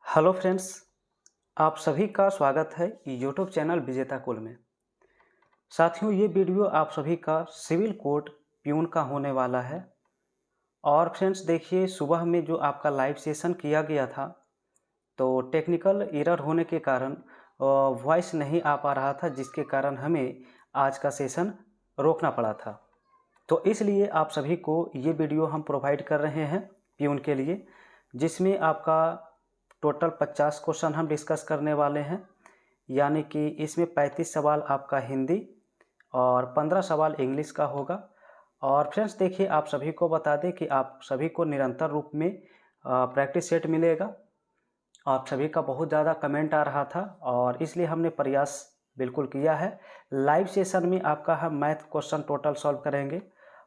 Hello friends, आप सभी का स्वागत है यूट्यूब चैनल विजेता कुल में। साथियों, ये वीडियो आप सभी का सिविल कोर्ट प्यून का होने वाला है। और फ्रेंड्स देखिए, सुबह में जो आपका लाइव सेशन किया गया था, तो टेक्निकल एरर होने के कारण वॉइस नहीं आ पा रहा था, जिसके कारण हमें आज का सेशन रोकना पड़ा था। तो इसलिए आप सभी को ये वीडियो हम प्रोवाइड कर रहे हैं प्यून के लिए, जिसमें आपका टोटल 50 क्वेश्चन हम डिस्कस करने वाले हैं। यानी कि इसमें 35 सवाल आपका हिंदी और 15 सवाल इंग्लिश का होगा। और फ्रेंड्स देखिए, आप सभी को बता दें कि आप सभी को निरंतर रूप में प्रैक्टिस सेट मिलेगा। आप सभी का बहुत ज़्यादा कमेंट आ रहा था और इसलिए हमने प्रयास बिल्कुल किया है। लाइव सेशन में आपका हम मैथ क्वेश्चन टोटल सॉल्व करेंगे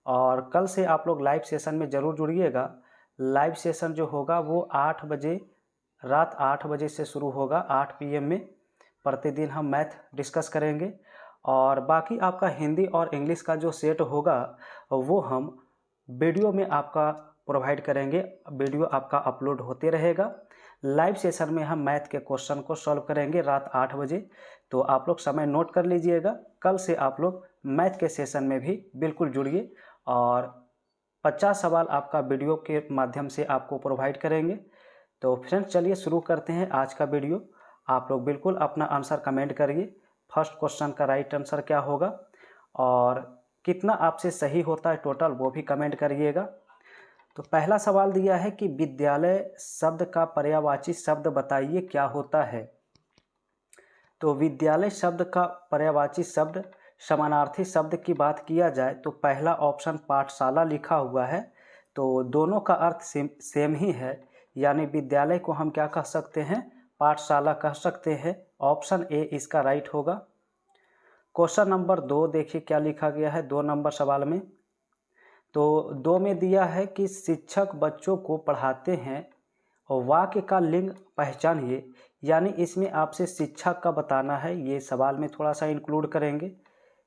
और कल से आप लोग लाइव सेशन में ज़रूर जुड़िएगा। लाइव सेशन जो होगा वो 8 बजे, रात 8 बजे से शुरू होगा। 8 PM में प्रतिदिन हम मैथ डिस्कस करेंगे और बाकी आपका हिंदी और इंग्लिश का जो सेट होगा वो हम वीडियो में आपका प्रोवाइड करेंगे। वीडियो आपका अपलोड होते रहेगा। लाइव सेशन में हम मैथ के क्वेश्चन को सॉल्व करेंगे रात 8 बजे। तो आप लोग समय नोट कर लीजिएगा। कल से आप लोग मैथ के सेशन में भी बिल्कुल जुड़िए और 50 सवाल आपका वीडियो के माध्यम से आपको प्रोवाइड करेंगे। तो फ्रेंड्स चलिए शुरू करते हैं आज का वीडियो। आप लोग बिल्कुल अपना आंसर कमेंट करिए। फर्स्ट क्वेश्चन का राइट आंसर क्या होगा और कितना आपसे सही होता है टोटल, वो भी कमेंट करिएगा। तो पहला सवाल दिया है कि विद्यालय शब्द का पर्यायवाची शब्द बताइए क्या होता है। तो विद्यालय शब्द का पर्यायवाची शब्द, समानार्थी शब्द की बात किया जाए तो पहला ऑप्शन पाठशाला लिखा हुआ है। तो दोनों का अर्थ सेम ही है, यानी विद्यालय को हम क्या कह सकते हैं, पाठशाला कह सकते हैं। ऑप्शन ए इसका राइट होगा। क्वेश्चन नंबर 2 देखिए क्या लिखा गया है 2 नंबर सवाल में। तो 2 में दिया है कि शिक्षक बच्चों को पढ़ाते हैं और वाक्य का लिंग पहचानिए। यानी इसमें आपसे शिक्षक का बताना है, ये सवाल में थोड़ा सा इंक्लूड करेंगे।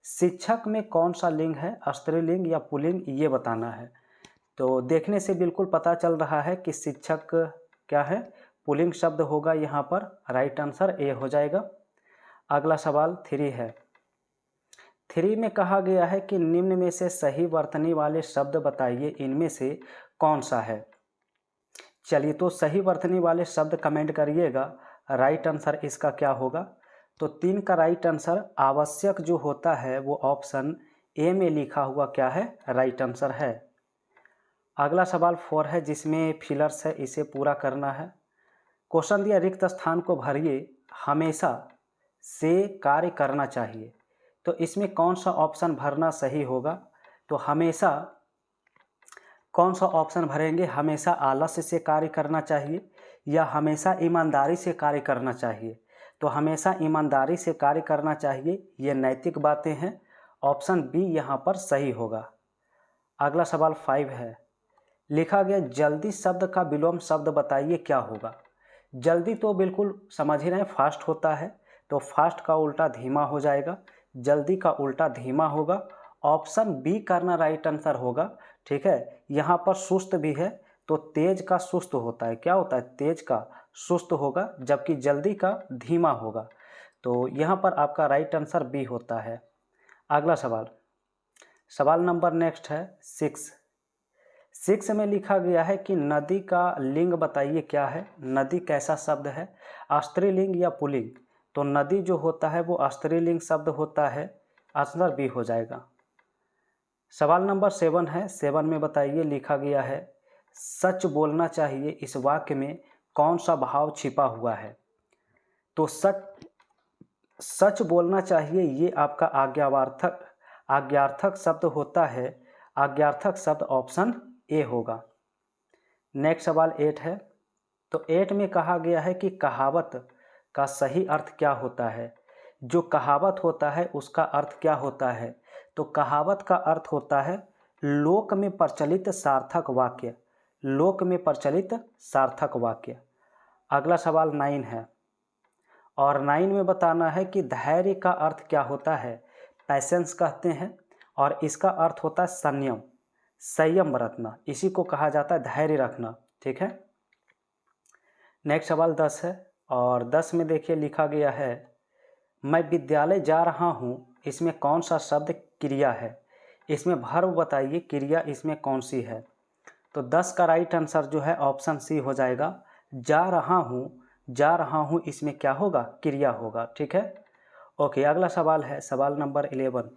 शिक्षक में कौन सा लिंग है, स्त्रीलिंग या पुल्लिंग, ये बताना है। तो देखने से बिल्कुल पता चल रहा है कि शिक्षक क्या है, पुल्लिंग शब्द होगा यहाँ पर। राइट आंसर ए हो जाएगा। अगला सवाल 3 है। 3 में कहा गया है कि निम्न में से सही वर्तनी वाले शब्द बताइए, इनमें से कौन सा है। चलिए, तो सही वर्तनी वाले शब्द कमेंट करिएगा। राइट आंसर इसका क्या होगा। तो 3 का राइट आंसर आवश्यक जो होता है वो ऑप्शन ए में लिखा हुआ क्या है, राइट आंसर है। अगला सवाल 4 है, जिसमें फिलर्स है, इसे पूरा करना है। क्वेश्चन दिया रिक्त स्थान को भरिए, हमेशा से कार्य करना चाहिए। तो इसमें कौन सा ऑप्शन भरना सही होगा। तो हमेशा कौन सा ऑप्शन भरेंगे, हमेशा आलस्य से कार्य करना चाहिए या हमेशा ईमानदारी से कार्य करना चाहिए। तो हमेशा ईमानदारी से कार्य करना चाहिए, ये नैतिक बातें हैं। ऑप्शन बी यहाँ पर सही होगा। अगला सवाल 5 है। लिखा गया जल्दी शब्द का विलोम शब्द बताइए क्या होगा। जल्दी तो बिल्कुल समझ ही रहे हैं, फास्ट होता है। तो फास्ट का उल्टा धीमा हो जाएगा, जल्दी का उल्टा धीमा होगा। ऑप्शन बी करना राइट आंसर होगा। ठीक है, यहाँ पर सुस्त भी है, तो तेज का सुस्त होता है, क्या होता है, तेज का सुस्त होगा, जबकि जल्दी का धीमा होगा। तो यहाँ पर आपका राइट आंसर बी होता है। अगला सवाल, सवाल नंबर नेक्स्ट है 6 में लिखा गया है कि नदी का लिंग बताइए क्या है। नदी कैसा शब्द है, स्त्रीलिंग या पुल्लिंग। तो नदी जो होता है वो स्त्रीलिंग शब्द होता है। आंसर बी हो जाएगा। सवाल नंबर 7 है। 7 में बताइए, लिखा गया है सच बोलना चाहिए, इस वाक्य में कौन सा भाव छिपा हुआ है। तो सच बोलना चाहिए, ये आपका आज्ञार्थक शब्द होता है। आज्ञार्थक शब्द ऑप्शन ए होगा। नेक्स्ट सवाल 8 है। तो 8 में कहा गया है कि कहावत का सही अर्थ क्या होता है। जो कहावत होता है उसका अर्थ क्या होता है। तो कहावत का अर्थ होता है लोक में प्रचलित सार्थक वाक्य। लोक में प्रचलित सार्थक वाक्य। अगला सवाल 9 है और 9 में बताना है कि धैर्य का अर्थ क्या होता है। पैसेंस कहते हैं और इसका अर्थ होता है संयम, संयम बरतना, इसी को कहा जाता है धैर्य रखना। ठीक है। नेक्स्ट सवाल 10 है और 10 में देखिए लिखा गया है मैं विद्यालय जा रहा हूँ, इसमें कौन सा शब्द क्रिया है? इसमें वर्ब बताइए क्रिया इसमें कौन सी है? तो 10 का राइट आंसर जो है ऑप्शन सी हो जाएगा। जा रहा हूँ इसमें क्या होगा? क्रिया होगा। ठीक है, ओके। अगला सवाल है सवाल नंबर 11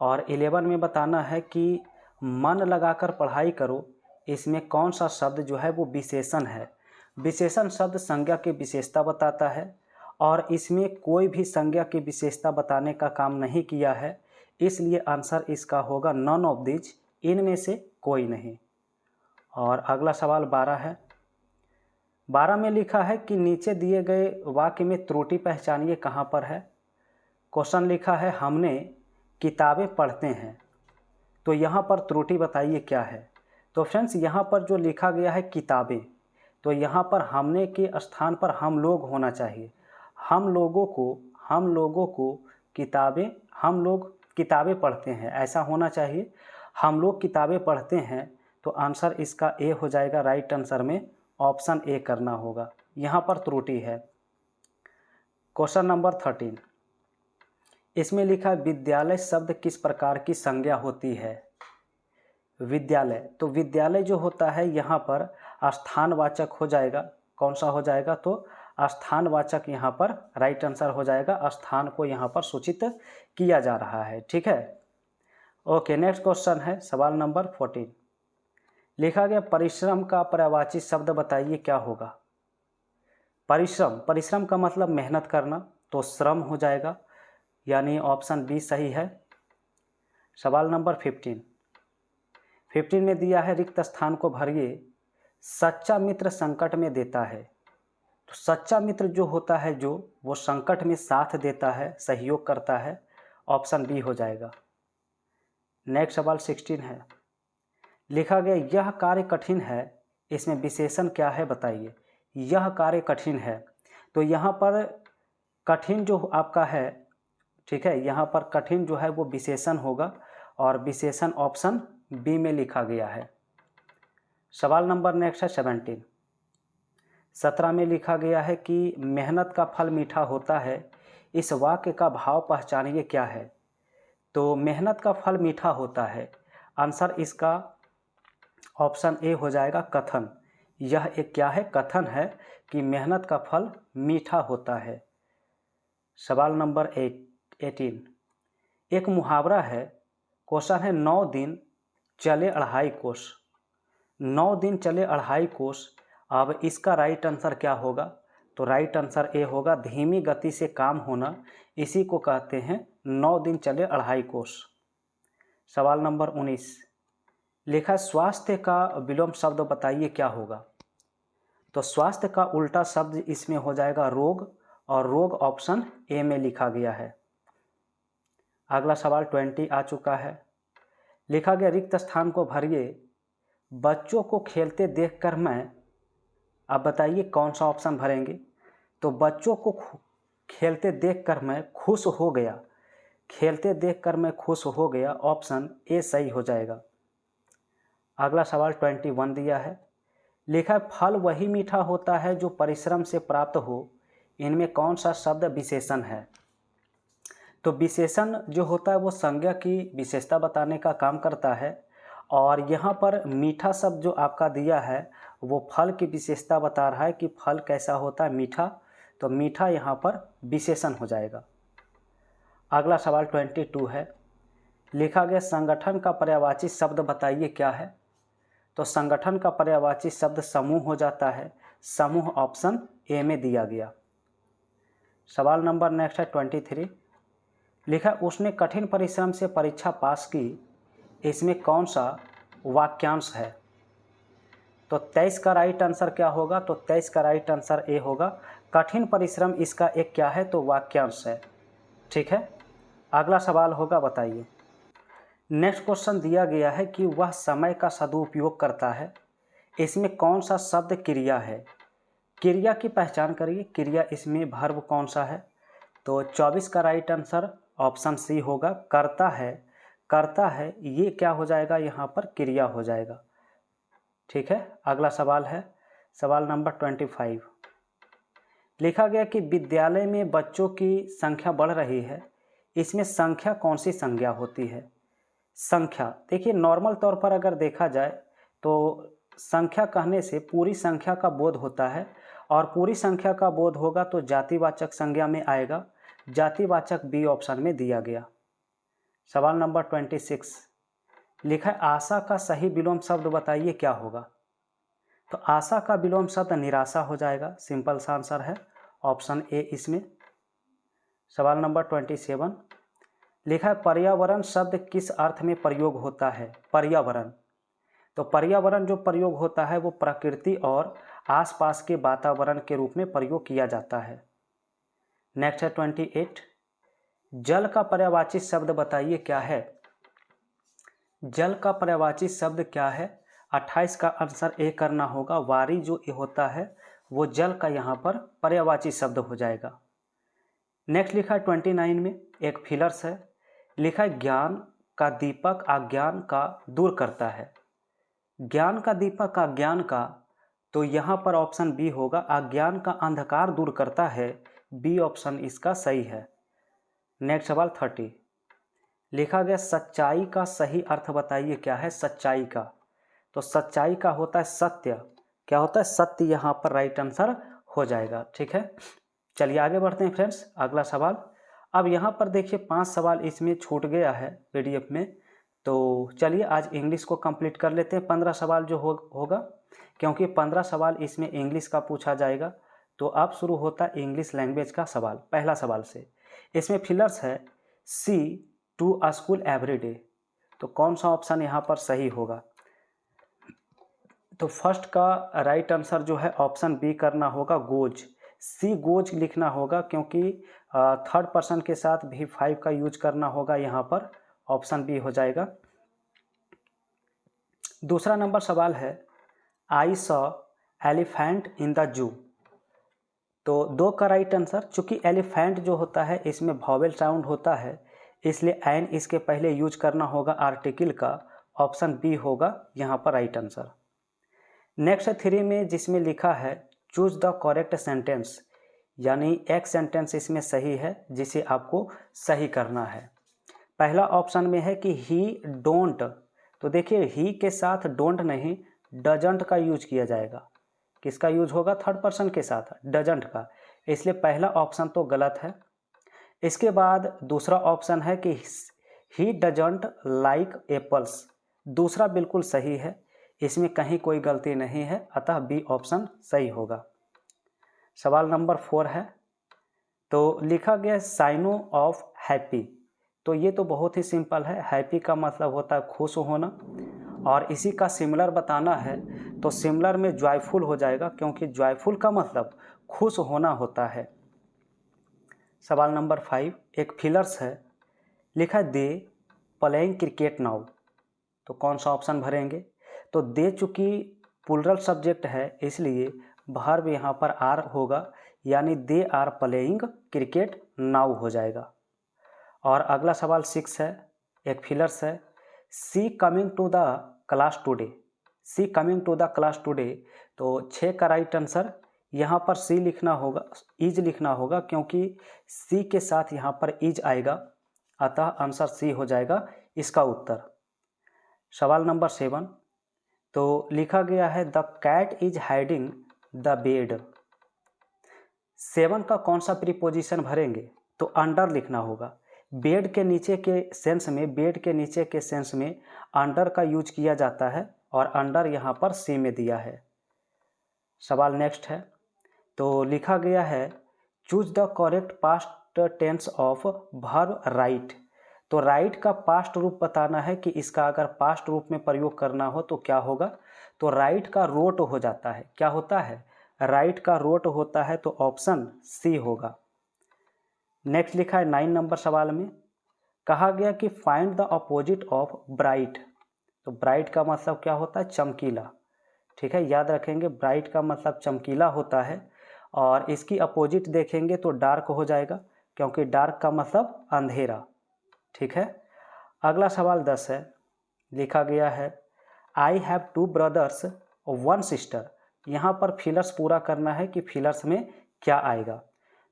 और 11 में बताना है कि मन लगाकर पढ़ाई करो, इसमें कौन सा शब्द जो है वो विशेषण है? विशेषण शब्द संज्ञा की विशेषता बताता है और इसमें कोई भी संज्ञा की विशेषता बताने का काम नहीं किया है, इसलिए आंसर इसका होगा नॉन ऑफ दिस, इनमें से कोई नहीं। और अगला सवाल 12 है। 12 में लिखा है कि नीचे दिए गए वाक्य में त्रुटि पहचानिए कहाँ पर है। क्वेश्चन लिखा है हमने किताबें पढ़ते हैं, तो यहाँ पर त्रुटि बताइए क्या है? तो फ्रेंड्स यहाँ पर जो लिखा गया है किताबें, तो यहाँ पर हमने के स्थान पर हम लोग होना चाहिए। हम लोगों को हम लोग किताबें पढ़ते हैं, ऐसा होना चाहिए। हम लोग किताबें पढ़ते हैं, तो आंसर इसका ए हो जाएगा। राइट आंसर में ऑप्शन ए करना होगा, यहाँ पर त्रुटि है। क्वेश्चन नंबर 13, इसमें लिखा है विद्यालय शब्द किस प्रकार की संज्ञा होती है? विद्यालय, तो विद्यालय जो होता है यहाँ पर स्थानवाचक हो जाएगा। कौन सा हो जाएगा? तो स्थानवाचक यहाँ पर राइट आंसर हो जाएगा। स्थान को यहाँ पर सूचित किया जा रहा है। ठीक है, ओके। नेक्स्ट क्वेश्चन है सवाल नंबर 14, लिखा गया परिश्रम का पर्यायवाची शब्द बताइए क्या होगा? परिश्रम का मतलब मेहनत करना, तो श्रम हो जाएगा, यानी ऑप्शन बी सही है। सवाल नंबर 15 में दिया है रिक्त स्थान को भरिए, सच्चा मित्र संकट में देता है। तो सच्चा मित्र जो होता है जो वो संकट में साथ देता है, सहयोग करता है, ऑप्शन बी हो जाएगा। नेक्स्ट सवाल 16 है। लिखा गया यह कार्य कठिन है, इसमें विशेषण क्या है बताइए? यह कार्य कठिन है, तो यहाँ पर कठिन जो आपका है, ठीक है, यहाँ पर कठिन जो है वो विशेषण होगा और विशेषण ऑप्शन बी में लिखा गया है। सवाल नंबर नेक्स्ट है 17 में लिखा गया है कि मेहनत का फल मीठा होता है, इस वाक्य का भाव पहचानिए क्या है? तो मेहनत का फल मीठा होता है, आंसर इसका ऑप्शन ए हो जाएगा कथन। यह एक क्या है? कथन है कि मेहनत का फल मीठा होता है। सवाल नंबर 18, एक मुहावरा है। क्वेश्चन है 9 दिन चले 2.5 कोस। 9 दिन चले 2.5 कोस, अब इसका राइट आंसर क्या होगा? तो राइट आंसर ए होगा धीमी गति से काम होना, इसी को कहते हैं 9 दिन चले 2.5 कोस। सवाल नंबर 19, लिखा स्वास्थ्य का विलोम शब्द बताइए क्या होगा? तो स्वास्थ्य का उल्टा शब्द इसमें हो जाएगा रोग, और रोग ऑप्शन ए में लिखा गया है। अगला सवाल 20 आ चुका है। लिखा गया रिक्त स्थान को भरिए, बच्चों को खेलते देखकर मैं, अब बताइए कौन सा ऑप्शन भरेंगे? तो बच्चों को खेलते देखकर मैं खुश हो गया, खेलते देखकर मैं खुश हो गया, ऑप्शन ए सही हो जाएगा। अगला सवाल 21 दिया है। लिखा है फल वही मीठा होता है जो परिश्रम से प्राप्त हो, इनमें कौन सा शब्द विशेषण है? तो विशेषण जो होता है वो संज्ञा की विशेषता बताने का काम करता है, और यहाँ पर मीठा शब्द जो आपका दिया है वो फल की विशेषता बता रहा है कि फल कैसा होता है, मीठा, तो मीठा यहाँ पर विशेषण हो जाएगा। अगला सवाल 22 है। लिखा गया संगठन का पर्यायवाची शब्द बताइए क्या है? तो संगठन का पर्यायवाची शब्द समूह हो जाता है, समूह ऑप्शन ए में दिया गया। सवाल नंबर नेक्स्ट है 23। लिखा उसने कठिन परिश्रम से परीक्षा पास की, इसमें कौन सा वाक्यांश है? तो 23 का राइट आंसर क्या होगा? तो 23 का राइट आंसर ए होगा, कठिन परिश्रम इसका एक क्या है? तो वाक्यांश है। ठीक है, अगला सवाल होगा बताइए। नेक्स्ट क्वेश्चन दिया गया है कि वह समय का सदुपयोग करता है, इसमें कौन सा शब्द क्रिया है? क्रिया की पहचान करिए, क्रिया इसमें वर्ब कौन सा है? तो 24 का राइट आंसर ऑप्शन सी होगा, करता है। करता है ये क्या हो जाएगा? यहाँ पर क्रिया हो जाएगा। ठीक है, अगला सवाल है सवाल नंबर 25 लिखा गया कि विद्यालय में बच्चों की संख्या बढ़ रही है, इसमें संख्या कौन सी संज्ञा होती है। संख्या देखिए नॉर्मल तौर पर अगर देखा जाए तो संख्या कहने से पूरी संख्या का बोध होता है, और पूरी संख्या का बोध होगा तो जातिवाचक संज्ञा में आएगा। जातिवाचक बी ऑप्शन में दिया गया। सवाल नंबर 26 लिखा है आशा का सही विलोम शब्द बताइए क्या होगा। तो आशा का विलोम शब्द निराशा हो जाएगा। सिंपल सा आंसर है ऑप्शन ए इसमें। सवाल नंबर 27 लिखा है पर्यावरण शब्द किस अर्थ में प्रयोग होता है। पर्यावरण, तो पर्यावरण जो प्रयोग होता है वो प्रकृति और आसपास के वातावरण के रूप में प्रयोग किया जाता है। नेक्स्ट है 28 जल का पर्यायवाची शब्द बताइए क्या है। जल का पर्यायवाची शब्द क्या है। 28 का आंसर ए करना होगा। वारी जो होता है वो जल का यहाँ पर पर्यायवाची शब्द हो जाएगा। नेक्स्ट लिखा है 29 में एक फिलर्स है। लिखा है ज्ञान का दीपक अज्ञान का दूर करता है। ज्ञान का दीपक अज्ञान का, तो यहाँ पर ऑप्शन बी होगा। अज्ञान का अंधकार दूर करता है, बी ऑप्शन इसका सही है। नेक्स्ट सवाल 30 लिखा गया सच्चाई का सही अर्थ बताइए क्या है। सच्चाई का, तो सच्चाई का होता है सत्य। क्या होता है सत्य, यहाँ पर राइट आंसर हो जाएगा। ठीक है, चलिए आगे बढ़ते हैं फ्रेंड्स। अगला सवाल, अब यहाँ पर देखिए 5 सवाल इसमें छूट गया है पीडीएफ में, तो चलिए आज इंग्लिश को कंप्लीट कर लेते हैं। 15 सवाल जो होगा, क्योंकि 15 सवाल इसमें इंग्लिश का पूछा जाएगा। तो अब शुरू होता है इंग्लिश लैंग्वेज का सवाल। पहला सवाल से इसमें फिलर्स है she to a school every day, तो कौन सा ऑप्शन यहाँ पर सही होगा। तो फर्स्ट का राइट आंसर जो है ऑप्शन बी करना होगा, गोज। सी गोज लिखना होगा, क्योंकि थर्ड पर्सन के साथ भी 5 का यूज करना होगा यहाँ पर। ऑप्शन बी हो जाएगा। दूसरा नंबर सवाल है I saw elephant in the zoo, तो 2 का राइट आंसर। चूंकि एलिफेंट जो होता है इसमें वॉवेल साउंड होता है, इसलिए एन इसके पहले यूज करना होगा आर्टिकल का। ऑप्शन बी होगा यहाँ पर राइट आंसर। नेक्स्ट 3 में जिसमें लिखा है चूज द करेक्ट सेंटेंस, यानी एक सेंटेंस इसमें सही है जिसे आपको सही करना है। पहला ऑप्शन में है कि ही डोंट, तो देखिए ही के साथ डोंट नहीं डजंट का यूज किया जाएगा। किसका यूज होगा, थर्ड पर्सन के साथ डजंट का, इसलिए पहला ऑप्शन तो गलत है। इसके बाद दूसरा ऑप्शन है कि ही डजंट लाइक एप्पल्स, दूसरा बिल्कुल सही है, इसमें कहीं कोई गलती नहीं है, अतः बी ऑप्शन सही होगा। सवाल नंबर 4 है, तो लिखा गया साइनो ऑफ हैप्पी, तो ये तो बहुत ही सिंपल है। हैप्पी का मतलब होता है खुश होना, और इसी का सिमिलर बताना है तो सिमिलर में जॉयफुल हो जाएगा, क्योंकि जॉयफुल का मतलब खुश होना होता है। सवाल नंबर 5 एक फिलर्स है। लिखा है दे प्लेइंग क्रिकेट नाउ, तो कौन सा ऑप्शन भरेंगे। तो दे चूँकि प्लूरल सब्जेक्ट है इसलिए वर्ब यहाँ पर आर होगा, यानी they are playing cricket now हो जाएगा। और अगला सवाल 6 है, एक फिलर्स है she coming to the class today, she coming to the class today, तो 6 का राइट आंसर यहाँ पर सी लिखना होगा, इज लिखना होगा, क्योंकि सी के साथ यहाँ पर इज आएगा, अतः आंसर सी हो जाएगा इसका उत्तर। सवाल नंबर 7, तो लिखा गया है the cat is hiding the bed, 7 का कौन सा प्रीपोजिशन भरेंगे, तो अंडर लिखना होगा। बेड के नीचे के सेंस में, बेड के नीचे के सेंस में अंडर का यूज किया जाता है, और अंडर यहाँ पर सी में दिया है। सवाल नेक्स्ट है, तो लिखा गया है choose the correct past tense of verb write, तो राइट का पास्ट रूप बताना है कि इसका अगर पास्ट रूप में प्रयोग करना हो तो क्या होगा। तो राइट का रोट हो जाता है, क्या होता है, राइट का रोट होता है, तो ऑप्शन सी होगा। नेक्स्ट लिखा है 9 नंबर सवाल में, कहा गया कि find the opposite of bright, तो ब्राइट का मतलब क्या होता है, चमकीला। ठीक है, याद रखेंगे ब्राइट का मतलब चमकीला होता है, और इसकी अपोजिट देखेंगे तो डार्क हो जाएगा, क्योंकि डार्क का मतलब अंधेरा। ठीक है, अगला सवाल 10 है। लिखा गया है आई हैव 2 ब्रदर्स 1 सिस्टर, यहाँ पर फिलर्स पूरा करना है कि फिलर्स में क्या आएगा।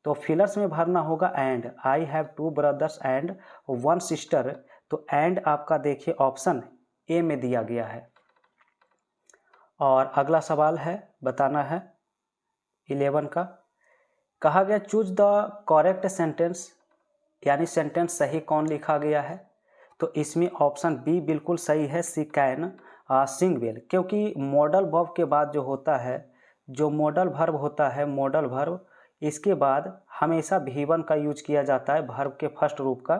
तो फिलर्स में भरना होगा and, I have 2 brothers and 1 sister. तो एंड आपका देखिए ऑप्शन ए में दिया गया है। और अगला सवाल है, बताना है 11 का। कहा गया चूज द करेक्ट सेंटेंस, यानी सेंटेंस सही कौन लिखा गया है। तो इसमें ऑप्शन बी बिल्कुल सही है, सी कैन सिंग वेल, क्योंकि मॉडल वर्ब के बाद जो होता है, जो मॉडल वर्ब होता है, मॉडल वर्ब, इसके बाद हमेशा V1 का यूज किया जाता है वर्ब के फर्स्ट रूप का,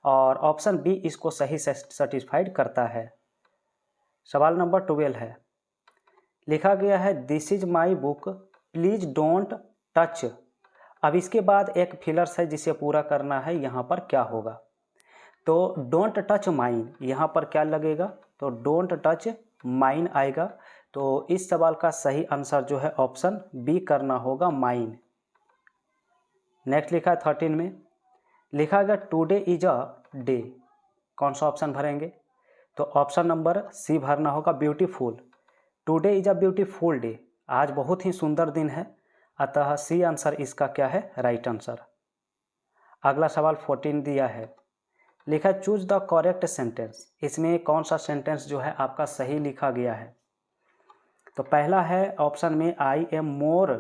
और ऑप्शन बी इसको सही सेटिस्फाइड करता है। सवाल नंबर 12 है, लिखा गया है this is my book please don't touch. अब इसके बाद एक फिलर्स है जिसे पूरा करना है, यहाँ पर क्या होगा। तो डोंट टच माइन, यहाँ पर क्या लगेगा, तो डोंट टच माइन आएगा। तो इस सवाल का सही आंसर जो है ऑप्शन बी करना होगा, माइन। नेक्स्ट लिखा है 13 में, लिखा गया टुडे इज अ डे, कौन सा ऑप्शन भरेंगे। तो ऑप्शन नंबर सी भरना होगा, beautiful. Today is a beautiful day, आज बहुत ही सुंदर दिन है, अतः सी आंसर इसका क्या है, राइट आंसर। अगला सवाल 14 दिया है, लिखा चूज द करेक्ट सेंटेंस, इसमें कौन सा सेंटेंस जो है आपका सही लिखा गया है। तो पहला है ऑप्शन में I am more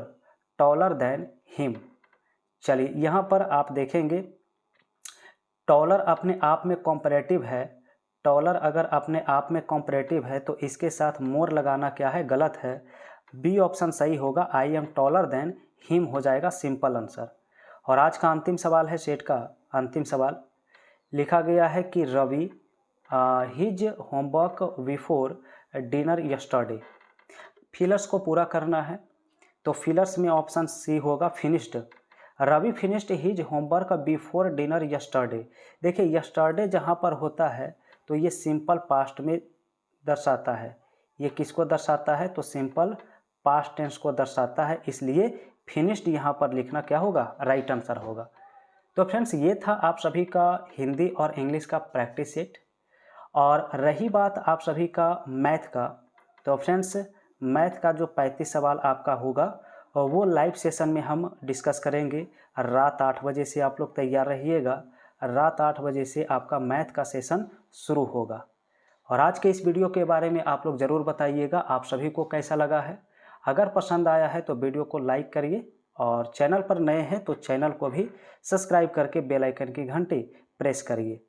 taller than him. चलिए यहाँ पर आप देखेंगे टॉलर अपने आप में कॉम्परेटिव है, टॉलर अगर अपने आप में कॉम्परेटिव है तो इसके साथ मोर लगाना क्या है, गलत है। बी ऑप्शन सही होगा, I am taller than him हो जाएगा सिंपल आंसर। और आज का अंतिम सवाल है, सेट का अंतिम सवाल, लिखा गया है कि Ravi his homework before dinner yesterday. Fillers को पूरा करना है, तो फिलर्स में ऑप्शन सी होगा, finished. Ravi finished his homework before dinner yesterday. देखिए यस्टरडे जहाँ पर होता है तो ये सिंपल पास्ट में दर्शाता है, ये किसको दर्शाता है, तो सिंपल पास्ट टेंस को दर्शाता है, इसलिए फिनिश्ड यहाँ पर लिखना क्या होगा, राइट आंसर होगा। तो फ्रेंड्स ये था आप सभी का हिंदी और इंग्लिश का प्रैक्टिस सेट। और रही बात आप सभी का मैथ का, तो फ्रेंड्स मैथ का जो 35 सवाल आपका होगा और वो लाइव सेशन में हम डिस्कस करेंगे। रात 8 बजे से आप लोग तैयार रहिएगा, रात 8 बजे से आपका मैथ का सेशन शुरू होगा। और आज के इस वीडियो के बारे में आप लोग ज़रूर बताइएगा आप सभी को कैसा लगा है। अगर पसंद आया है तो वीडियो को लाइक करिए, और चैनल पर नए हैं तो चैनल को भी सब्सक्राइब करके बेल आइकन की घंटी प्रेस करिए।